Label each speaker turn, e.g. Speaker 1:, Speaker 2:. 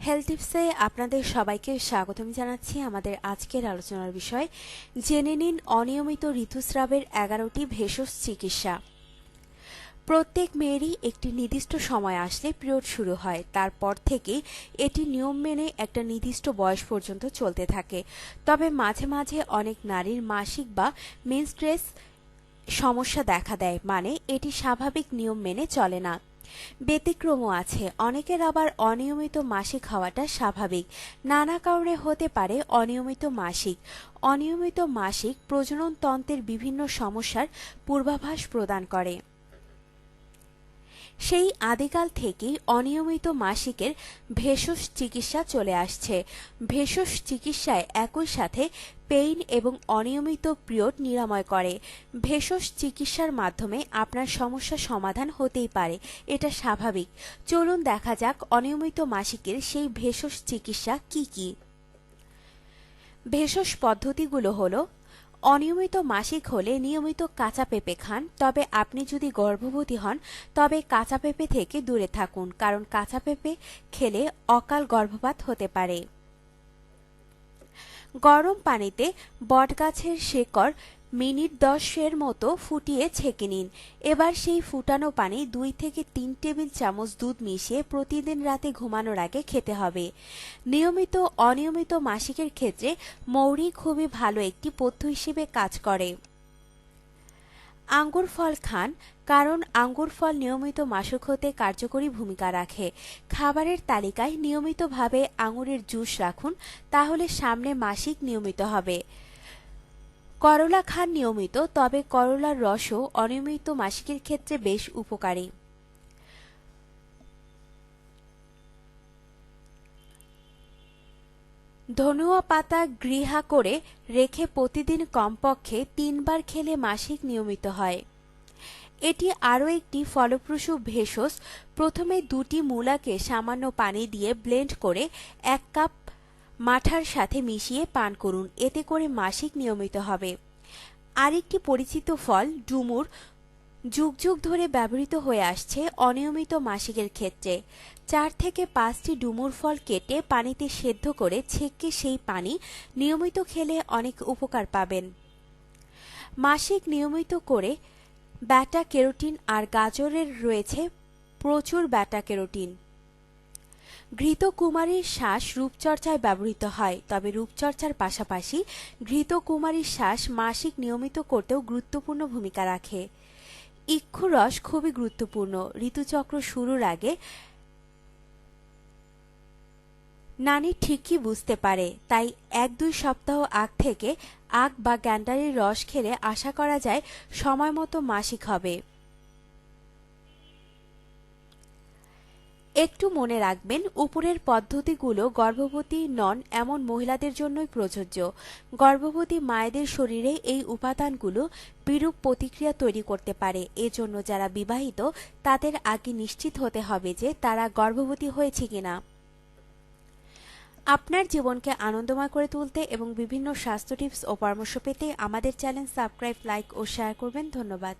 Speaker 1: Health টিপসে আপনাদের সবাইকে স্বাগতম জানাচ্ছি। আমাদের আজকের আলোচনার বিষয় জেনে নিন অনিয়মিত ঋতুস্রাবের 11টি ভেষজ চিকিৎসা। প্রত্যেক মেয়েরই একটি নির্দিষ্ট সময় আসলে পিরিয়ড শুরু হয়, তারপর থেকেই এটি নিয়ম মেনে একটা নির্দিষ্ট বয়স পর্যন্ত চলতে থাকে। তবে মাঝে মাঝে অনেক নারীর মাসিক বা মেনস্ট্রেস সমস্যা দেখা দেয়, মানে এটি স্বাভাবিক নিয়ম মেনে চলে না। ব্যতিক্রমও আছে, অনেকের আবার অনিয়মিত মাসিক হওয়াটা স্বাভাবিক। নানা কারণে হতে পারে অনিয়মিত মাসিক প্রজনন তন্ত্রের বিভিন্ন সমস্যার পূর্বাভাস প্রদান করে। সেই আদিকাল থেকেই অনিয়মিত মাসিকের ভেষজ চিকিৎসা চলে আসছে। ভেষজ চিকিৎসায় একই সাথে পেইন এবং অনিয়মিত পিরিয়ড নিরাময় করে। ভেষজ চিকিৎসার মাধ্যমে আপনার সমস্যা সমাধান হতেই পারে, এটা স্বাভাবিক। চলুন দেখা যাক অনিয়মিত মাসিকের সেই ভেষজ চিকিৎসা কি কি। ভেষজ পদ্ধতিগুলো হলো: অনিয়মিত মাসিক হলে নিয়মিত কাঁচা পেঁপে খান, তবে আপনি যদি গর্ভবতী হন তবে কাঁচা পেঁপে থেকে দূরে থাকুন, কারণ কাঁচা পেঁপে খেলে অকাল গর্ভপাত হতে পারে। গরম পানিতে বটগাছের শেকড় মিনিট 10 মতো ফুটিয়ে ছেঁকে নিন। এবার সেই ফুটানো পানি 2 থেকে 3 টেবিল চামচ দুধ মিশিয়ে প্রতিদিন রাতে ঘুমানোর আগে খেতে হবে। অনিয়মিত মাসিকের ক্ষেত্রে মৌরি খুবই ভালো একটি পথ্য হিসেবে কাজ করে। আঙ্গুর ফল খান, কারণ আঙ্গুর ফল নিয়মিত মাসিক হতে কার্যকরী ভূমিকা রাখে। খাবারের তালিকায় নিয়মিতভাবে আঙুরের জুস রাখুন, তাহলে সামনে মাসিক নিয়মিত হবে। করলা খান নিয়মিত, তবে করলার রসও অনিয়মিত মাসিকের ক্ষেত্রে বেশ উপকারী। ধনুয়া পাতা গৃহা করে রেখে প্রতিদিন কমপক্ষে 3 বার খেলে মাসিক নিয়মিত হয়। এটি আরও একটি ফলপ্রসূ ভেষজ। প্রথমে 2টি মূলাকে সামান্য পানি দিয়ে ব্লেন্ড করে 1 কাপ মাঠার সাথে মিশিয়ে পান করুন, এতে করে মাসিক নিয়মিত হবে। আরেকটি পরিচিত ফল ডুমুর যুগ যুগ ধরে ব্যবহৃত হয়ে আসছে অনিয়মিত মাসিকের ক্ষেত্রে। 4 থেকে 5টি ডুমুর ফল কেটে পানিতে সেদ্ধ করে ছেঁকে সেই পানি নিয়মিত খেলে অনেক উপকার পাবেন। মাসিক নিয়মিত করে ব্যাটা ক্যারোটিন আর গাজরের রয়েছে প্রচুর ব্যাটা ক্যারোটিন। ঘৃতকুমারীর শ্বাস রূপচর্চায় ব্যবহৃত হয়, তবে রূপচর্চার পাশাপাশি ঘৃতকুমারীর শ্বাস মাসিক নিয়মিত করতেও গুরুত্বপূর্ণ ভূমিকা রাখে। ইক্ষু রস খুবই গুরুত্বপূর্ণ। ঋতুচক্র শুরুর আগে নানী ঠিকই বুঝতে পারে, তাই 1-2 সপ্তাহ আগ থেকে আখ বা গ্যান্ডারির রস খেলে আশা করা যায় সময়মতো মাসিক হবে। একটু মনে রাখবেন, উপরের পদ্ধতিগুলো গর্ভবতী নন এমন মহিলাদের জন্যই প্রযোজ্য। গর্ভবতী মায়েদের শরীরে এই উপাদানগুলো বিরূপ প্রতিক্রিয়া তৈরি করতে পারে। এজন্য যারা বিবাহিত তাদের আগে নিশ্চিত হতে হবে যে তারা গর্ভবতী হয়েছে কিনা। আপনার জীবনকে আনন্দময় করে তুলতে এবং বিভিন্ন স্বাস্থ্য টিপস ও পরামর্শ পেতে আমাদের চ্যানেল সাবস্ক্রাইব, লাইক ও শেয়ার করবেন। ধন্যবাদ।